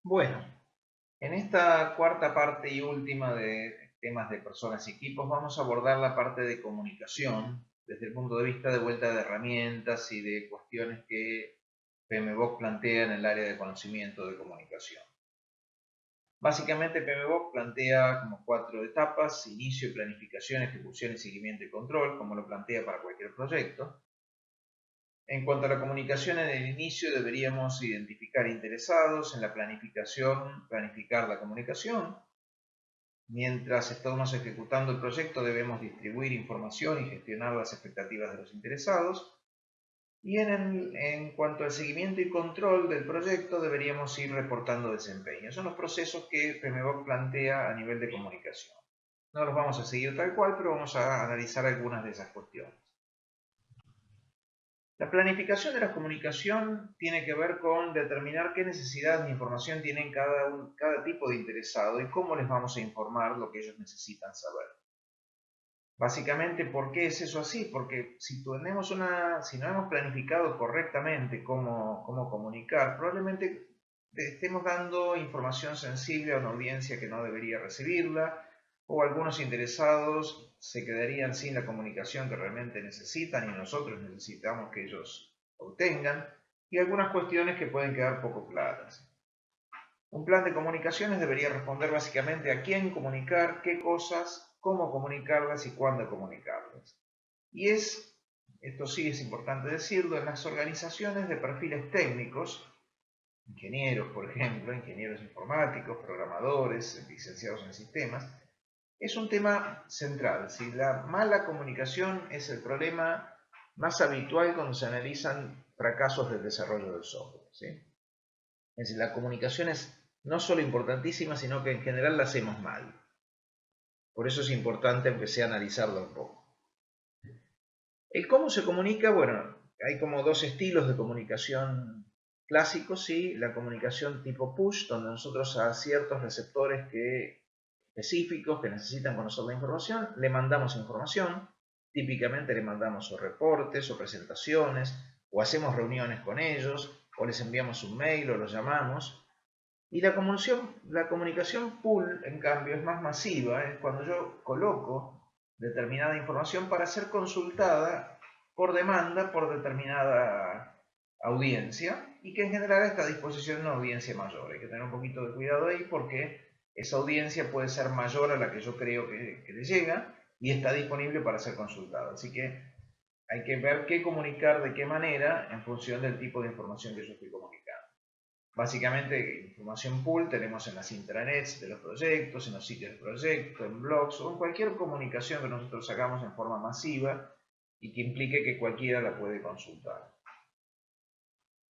Bueno, en esta cuarta parte y última de temas de personas y equipos vamos a abordar la parte de comunicación desde el punto de vista de vuelta de herramientas y de cuestiones que PMBOK plantea en el área de conocimiento de comunicación. Básicamente PMBOK plantea como 4 etapas: inicio, planificación, ejecución y seguimiento y control, como lo plantea para cualquier proyecto. En cuanto a la comunicación, en el inicio deberíamos identificar interesados; en la planificación, planificar la comunicación. Mientras estamos ejecutando el proyecto, debemos distribuir información y gestionar las expectativas de los interesados. Y en cuanto al seguimiento y control del proyecto, deberíamos ir reportando desempeño. Son los procesos que PMBOK plantea a nivel de comunicación. No los vamos a seguir tal cual, pero vamos a analizar algunas de esas cuestiones. La planificación de la comunicación tiene que ver con determinar qué necesidades de información tienen cada tipo de interesado y cómo les vamos a informar lo que ellos necesitan saber. Básicamente, ¿por qué es eso así? Porque si no hemos planificado correctamente cómo comunicar, probablemente estemos dando información sensible a una audiencia que no debería recibirla, o algunos interesados se quedarían sin la comunicación que realmente necesitan y nosotros necesitamos que ellos obtengan, y algunas cuestiones que pueden quedar poco claras. Un plan de comunicaciones debería responder básicamente a quién comunicar, qué cosas, cómo comunicarlas y cuándo comunicarlas. Y esto sí es importante decirlo, en las organizaciones de perfiles técnicos, ingenieros por ejemplo, ingenieros informáticos, programadores, licenciados en sistemas, es un tema central. Si la mala comunicación es el problema más habitual cuando se analizan fracasos del desarrollo del software, ¿sí? Es decir, la comunicación es no solo importantísima, sino que en general la hacemos mal. Por eso es importante, aunque sea, analizarlo un poco. El cómo se comunica, bueno, hay como dos estilos de comunicación clásicos, ¿sí? La comunicación tipo push, donde nosotros a ciertos receptores específicos que necesitan conocer la información, le mandamos información. Típicamente le mandamos o reportes o presentaciones, o hacemos reuniones con ellos, o les enviamos un mail o los llamamos. Y la comunicación pool, en cambio, es más masiva, es cuando yo coloco determinada información para ser consultada por demanda por determinada audiencia, y que en general está a disposición de una audiencia mayor. Hay que tener un poquito de cuidado ahí porque esa audiencia puede ser mayor a la que yo creo que le llega y está disponible para ser consultada. Así que hay que ver qué comunicar de qué manera en función del tipo de información que yo estoy comunicando. Básicamente, información pool tenemos en las intranets de los proyectos, en los sitios de proyecto, en blogs o en cualquier comunicación que nosotros hagamos en forma masiva y que implique que cualquiera la puede consultar.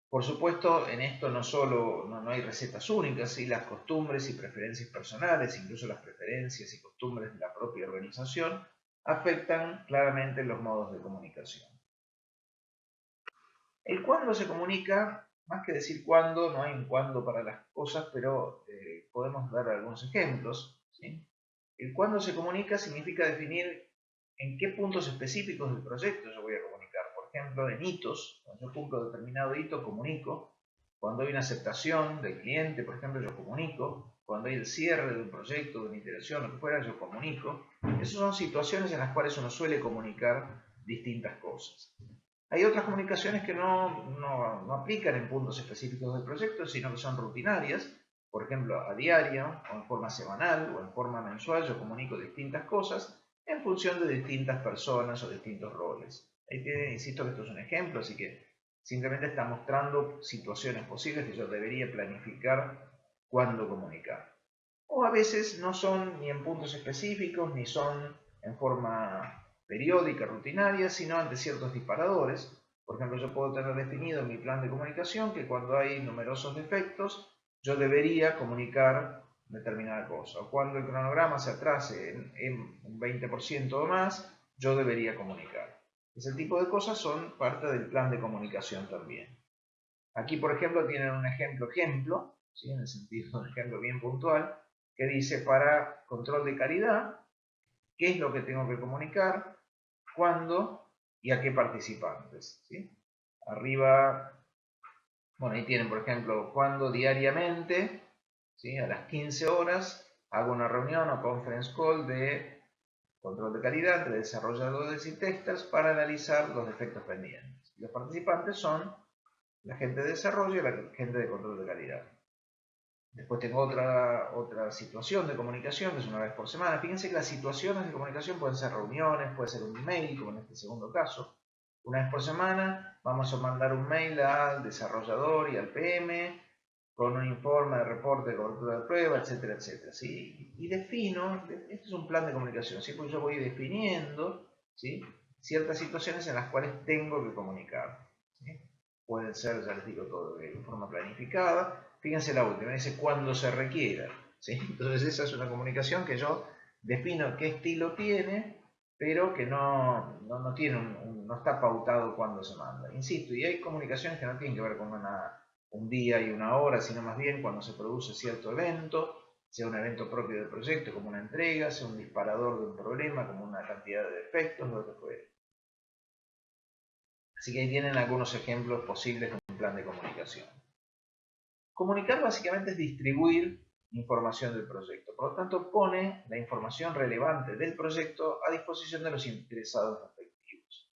Por supuesto, en esto no hay recetas únicas, ¿sí? Las costumbres y preferencias personales, incluso las preferencias y costumbres de la propia organización, afectan claramente los modos de comunicación. El cuándo se comunica, más que decir cuándo, no hay un cuándo para las cosas, pero podemos dar algunos ejemplos, ¿sí? El cuándo se comunica significa definir en qué puntos específicos del proyecto yo voy a comunicar. Por ejemplo, en hitos, cuando yo cumplo determinado hito, comunico. Cuando hay una aceptación del cliente, por ejemplo, yo comunico. Cuando hay el cierre de un proyecto, de una iteración, lo que fuera, yo comunico. Esas son situaciones en las cuales uno suele comunicar distintas cosas. Hay otras comunicaciones que no aplican en puntos específicos del proyecto, sino que son rutinarias. Por ejemplo, a diario, o en forma semanal, o en forma mensual, yo comunico distintas cosas en función de distintas personas o distintos roles. Insisto que esto es un ejemplo, así que simplemente está mostrando situaciones posibles que yo debería planificar cuándo comunicar. O a veces no son ni en puntos específicos, ni son en forma periódica, rutinaria, sino ante ciertos disparadores. Por ejemplo, yo puedo tener definido en mi plan de comunicación que cuando hay numerosos defectos, yo debería comunicar determinada cosa. O cuando el cronograma se atrase en un 20% o más, yo debería comunicar. Ese tipo de cosas son parte del plan de comunicación también. Aquí, por ejemplo, tienen un ejemplo, ¿sí? En el sentido de un ejemplo bien puntual, que dice: para control de calidad, qué es lo que tengo que comunicar, cuándo y a qué participantes, ¿sí? Arriba, bueno, ahí tienen, por ejemplo, cuándo diariamente, ¿sí? A las 15 horas hago una reunión o conference call de control de calidad entre desarrolladores y testers para analizar los defectos pendientes. Los participantes son la gente de desarrollo y la gente de control de calidad. Después tengo otra situación de comunicación, que es una vez por semana. Fíjense que las situaciones de comunicación pueden ser reuniones, puede ser un email, como en este segundo caso. Una vez por semana vamos a mandar un mail al desarrollador y al PM con un informe de reporte de cobertura de prueba, etcétera, etcétera. ¿Sí? Y defino, este es un plan de comunicación, ¿sí? Porque yo voy definiendo, ¿sí?, ciertas situaciones en las cuales tengo que comunicar. ¿Sí? Pueden ser, ya les digo, todo de forma planificada. Fíjense la última, dice cuando se requiera. ¿Sí? Entonces esa es una comunicación que yo defino qué estilo tiene, pero que no tiene no está pautado cuando se manda. Insisto, y hay comunicaciones que no tienen que ver con un día y una hora, sino más bien cuando se produce cierto evento, sea un evento propio del proyecto como una entrega, sea un disparador de un problema como una cantidad de defectos, lo que fuere. Así que ahí tienen algunos ejemplos posibles de un plan de comunicación. Comunicar básicamente es distribuir información del proyecto. Por lo tanto, pone la información relevante del proyecto a disposición de los interesados respectivos.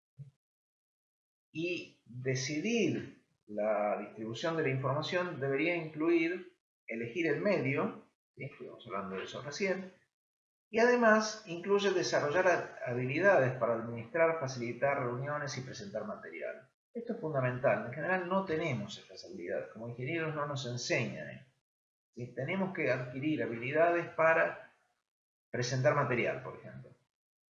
Y decidir la distribución de la información debería incluir elegir el medio, ¿sí?, estuvimos hablando de eso recién, y además incluye desarrollar habilidades para administrar, facilitar reuniones y presentar material. Esto es fundamental. En general no tenemos estas habilidades. Como ingenieros no nos enseñan. ¿Sí? Tenemos que adquirir habilidades para presentar material, por ejemplo.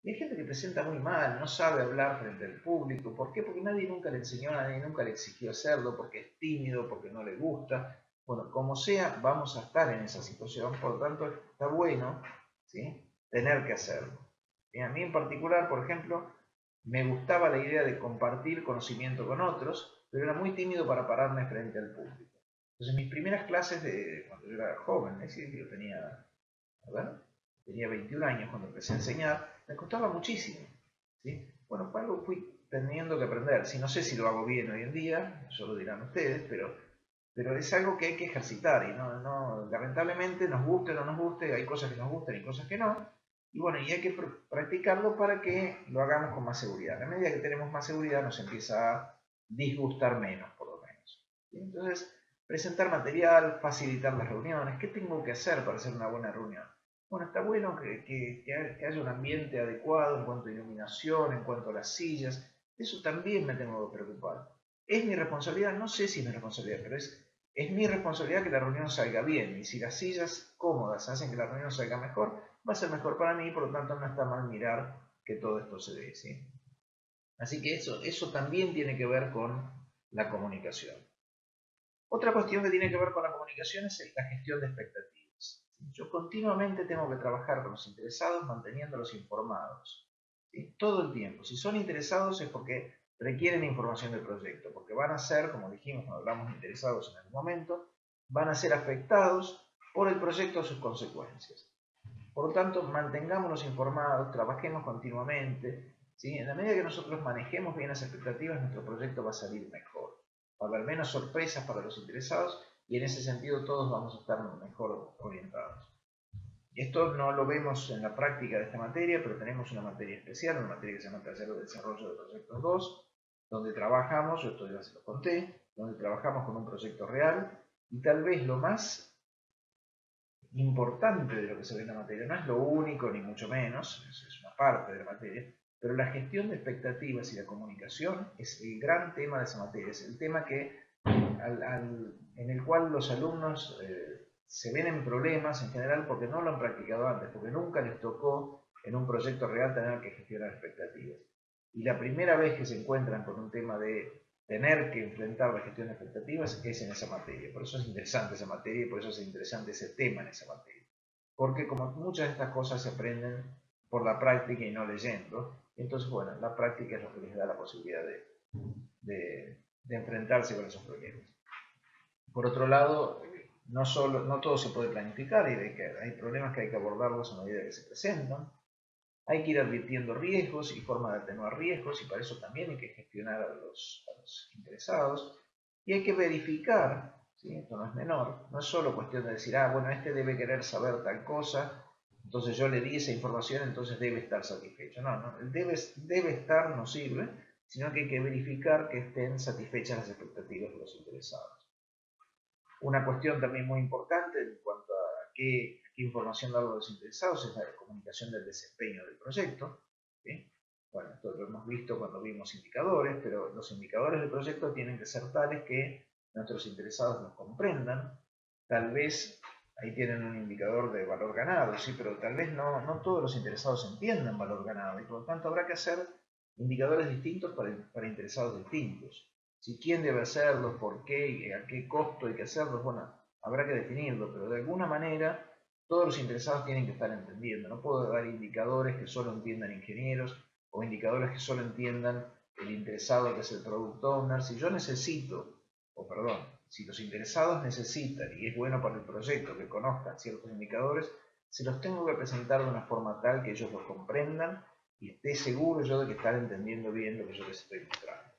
Y hay gente que presenta muy mal, no sabe hablar frente al público. ¿Por qué? Porque nadie nunca le enseñó, nadie nunca le exigió hacerlo, porque es tímido, porque no le gusta. Bueno, como sea, vamos a estar en esa situación, por lo tanto está bueno, ¿sí?, tener que hacerlo. Y a mí en particular, por ejemplo, me gustaba la idea de compartir conocimiento con otros, pero era muy tímido para pararme frente al público. Entonces mis primeras clases de cuando yo era joven, es decir, yo tenía 21 años cuando empecé a enseñar, me costaba muchísimo. ¿Sí? Bueno, fue algo que fui teniendo que aprender. Si no sé si lo hago bien hoy en día, eso lo dirán ustedes, pero es algo que hay que ejercitar y lamentablemente nos guste o no nos guste, hay cosas que nos gustan y cosas que no. Y bueno, y hay que practicarlo para que lo hagamos con más seguridad. A medida que tenemos más seguridad nos empieza a disgustar menos, por lo menos. ¿Sí? Entonces, presentar material, facilitar las reuniones. ¿Qué tengo que hacer para hacer una buena reunión? Bueno, está bueno que haya un ambiente adecuado en cuanto a iluminación, en cuanto a las sillas. De eso también me tengo que preocupar. ¿Es mi responsabilidad? No sé si es mi responsabilidad, pero es mi responsabilidad que la reunión salga bien. Y si las sillas cómodas hacen que la reunión salga mejor, va a ser mejor para mí, por lo tanto no está mal mirar que todo esto se dé. ¿Sí? Así que eso también tiene que ver con la comunicación. Otra cuestión que tiene que ver con la comunicación es la gestión de expectativas. Yo continuamente tengo que trabajar con los interesados manteniéndolos informados. ¿Sí? Todo el tiempo. Si son interesados es porque requieren información del proyecto, porque van a ser, como dijimos cuando hablamos de interesados en algún momento, van a ser afectados por el proyecto o sus consecuencias. Por lo tanto, mantengámonos informados, trabajemos continuamente. ¿Sí? En la medida que nosotros manejemos bien las expectativas, nuestro proyecto va a salir mejor. Va a haber menos sorpresas para los interesados y en ese sentido todos vamos a estar mejor orientados. Esto no lo vemos en la práctica de esta materia, pero tenemos una materia especial, una materia que se llama Taller de Desarrollo de Proyectos 2, donde trabajamos, yo esto ya se lo conté, donde trabajamos con un proyecto real y tal vez lo más importante de lo que se ve en la materia, no es lo único ni mucho menos, es una parte de la materia, pero la gestión de expectativas y la comunicación es el gran tema de esa materia, es el tema en el cual los alumnos se ven en problemas en general porque no lo han practicado antes, porque nunca les tocó en un proyecto real tener que gestionar expectativas. Y la primera vez que se encuentran con un tema de tener que enfrentar la gestión de expectativas es en esa materia. Por eso es interesante esa materia y por eso es interesante ese tema en esa materia. Porque como muchas de estas cosas se aprenden por la práctica y no leyendo, entonces bueno, la práctica es lo que les da la posibilidad de enfrentarse con esos problemas. Por otro lado, no todo se puede planificar y hay problemas que hay que abordarlos a medida que se presentan. Hay que ir advirtiendo riesgos y formas de atenuar riesgos y para eso también hay que gestionar a los interesados y hay que verificar ¿sí? Esto no es menor, no es solo cuestión de decir, ah, bueno, este debe querer saber tal cosa, entonces yo le di esa información, entonces debe estar satisfecho. No, no, el debe estar no sirve, sino que hay que verificar que estén satisfechas las expectativas de los interesados. Una cuestión también muy importante en cuanto a qué información dar a los interesados es la comunicación del desempeño del proyecto. ¿Sí? Bueno, esto lo hemos visto cuando vimos indicadores, pero los indicadores del proyecto tienen que ser tales que nuestros interesados los comprendan. Tal vez ahí tienen un indicador de valor ganado, sí, pero tal vez no todos los interesados entiendan valor ganado y por lo tanto habrá que hacer indicadores distintos para interesados distintos. Si quién debe hacerlos, por qué, a qué costo hay que hacerlos, bueno, habrá que definirlo, pero de alguna manera todos los interesados tienen que estar entendiendo. No puedo dar indicadores que solo entiendan ingenieros o indicadores que solo entiendan el interesado que es el product owner. Si yo necesito, o perdón, si los interesados necesitan y es bueno para el proyecto que conozcan ciertos indicadores, se los tengo que presentar de una forma tal que ellos los comprendan y esté seguro yo de que están entendiendo bien lo que yo les estoy mostrando.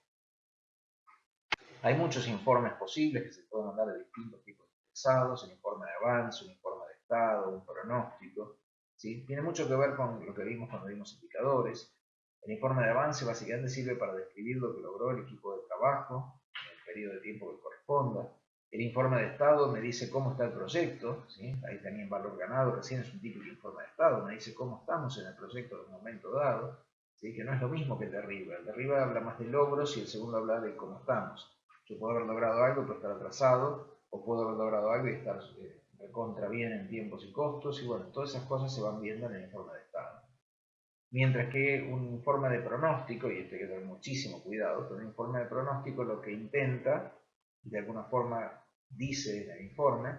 Hay muchos informes posibles que se pueden mandar de distintos tipos de interesados, un informe de avance, un informe de estado, un pronóstico. ¿Sí? Tiene mucho que ver con lo que vimos cuando vimos indicadores. El informe de avance básicamente sirve para describir lo que logró el equipo de trabajo en el periodo de tiempo que corresponda. El informe de estado me dice cómo está el proyecto, ¿sí? Ahí también valor ganado, recién es un típico informe de estado, me dice cómo estamos en el proyecto en un momento dado, ¿sí? Que no es lo mismo que el de arriba. El de arriba habla más de logros y el segundo habla de cómo estamos. Yo puedo haber logrado algo pero estar atrasado, o puedo haber logrado algo y estar contra bien en tiempos y costos, y bueno, todas esas cosas se van viendo en el informe de estado. Mientras que un informe de pronóstico, y esto hay que tener muchísimo cuidado, pero un informe de pronóstico lo que intenta, de alguna forma dice en el informe,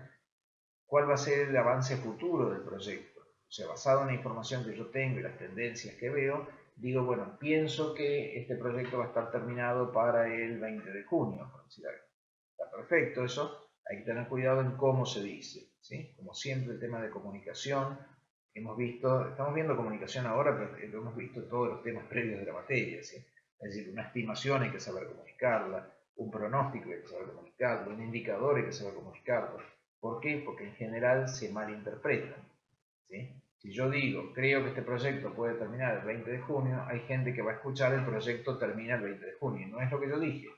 cuál va a ser el avance futuro del proyecto. O sea, basado en la información que yo tengo y las tendencias que veo, digo, bueno, pienso que este proyecto va a estar terminado para el 20 de junio, por decir algo. Está perfecto eso, hay que tener cuidado en cómo se dice, ¿sí? Como siempre el tema de comunicación, estamos viendo comunicación ahora, pero lo hemos visto en todos los temas previos de la materia, ¿sí? Es decir, una estimación hay que saber comunicarla, un pronóstico hay que saber comunicarlo, un indicador hay que saber comunicarlo. ¿Por qué? Porque en general se malinterpretan, ¿sí? Si yo digo, creo que este proyecto puede terminar el 20 de junio, hay gente que va a escuchar el proyecto termina el 20 de junio, y no es lo que yo dije.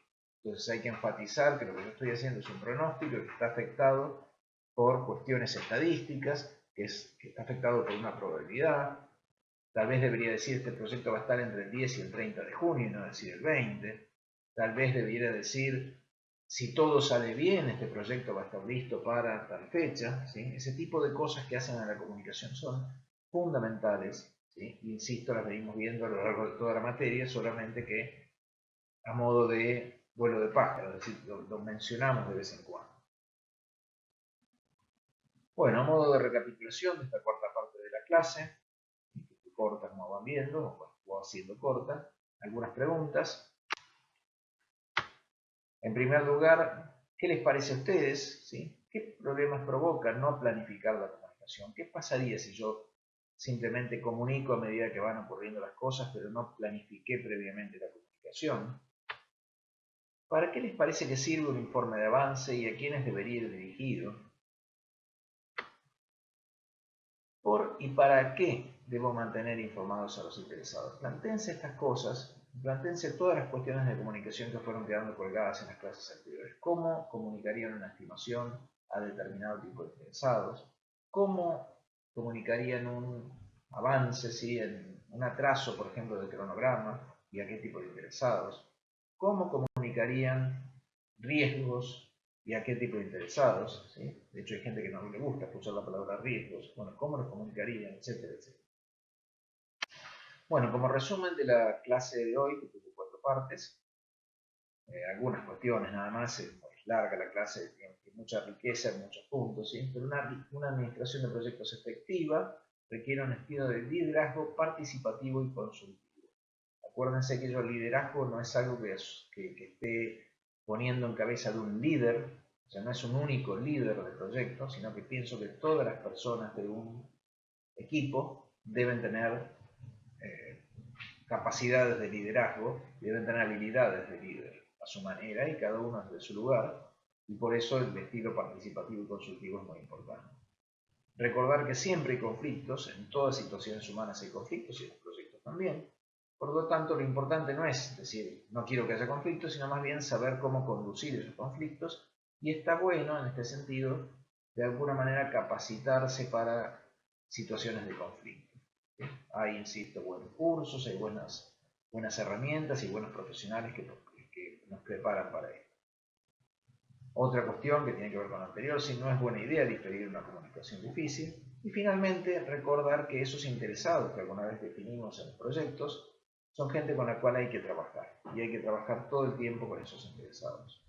Entonces hay que enfatizar que lo que yo estoy haciendo es un pronóstico que está afectado por cuestiones estadísticas, que está afectado por una probabilidad. Tal vez debería decir este proyecto va a estar entre el 10 y el 30 de junio y no decir el 20. Tal vez debería decir si todo sale bien, este proyecto va a estar listo para tal fecha. ¿Sí? Ese tipo de cosas que hacen a la comunicación son fundamentales. ¿Sí? Insisto, las venimos viendo a lo largo de toda la materia, solamente que a modo de vuelo de pájaro, es decir, lo mencionamos de vez en cuando. Bueno, a modo de recapitulación de esta cuarta parte de la clase, corta como van viendo, o haciendo corta, algunas preguntas. En primer lugar, ¿qué les parece a ustedes? ¿Sí? ¿Qué problemas provoca no planificar la comunicación? ¿Qué pasaría si yo simplemente comunico a medida que van ocurriendo las cosas, pero no planifiqué previamente la comunicación? ¿Para qué les parece que sirve un informe de avance y a quiénes debería ir dirigido? ¿Por y para qué debo mantener informados a los interesados? Plantéense estas cosas, plantéense todas las cuestiones de comunicación que fueron quedando colgadas en las clases anteriores. ¿Cómo comunicarían una estimación a determinado tipo de interesados? ¿Cómo comunicarían un avance, ¿sí? En un atraso, por ejemplo, del cronograma y a qué tipo de interesados? ¿Cómo comunicarían riesgos y a qué tipo de interesados? ¿Sí? De hecho, hay gente que no le gusta escuchar la palabra riesgos. Bueno, ¿cómo los comunicarían? Etcétera, etcétera. Bueno, como resumen de la clase de hoy, que tuvo 4 partes, algunas cuestiones nada más, es larga la clase, tiene mucha riqueza, muchos puntos, ¿sí? Pero una administración de proyectos efectiva requiere un estilo de liderazgo participativo y consultivo. Acuérdense que el liderazgo no es algo que esté poniendo en cabeza de un líder, o sea, no es un único líder de proyecto, sino que pienso que todas las personas de un equipo deben tener capacidades de liderazgo, deben tener habilidades de líder a su manera y cada uno desde su lugar. Y por eso el estilo participativo y consultivo es muy importante. Recordar que siempre hay conflictos, en todas situaciones humanas hay conflictos y en los proyectos también. Por lo tanto, lo importante no es decir, no quiero que haya conflictos, sino más bien saber cómo conducir esos conflictos. Y está bueno, en este sentido, de alguna manera capacitarse para situaciones de conflicto. Hay, insisto, buenos cursos, hay buenas herramientas y buenos profesionales que nos preparan para ello. Otra cuestión que tiene que ver con lo anterior, si no es buena idea diferir una comunicación difícil. Y finalmente, recordar que esos interesados que alguna vez definimos en los proyectos son gente con la cual hay que trabajar. Y hay que trabajar todo el tiempo con esos interesados.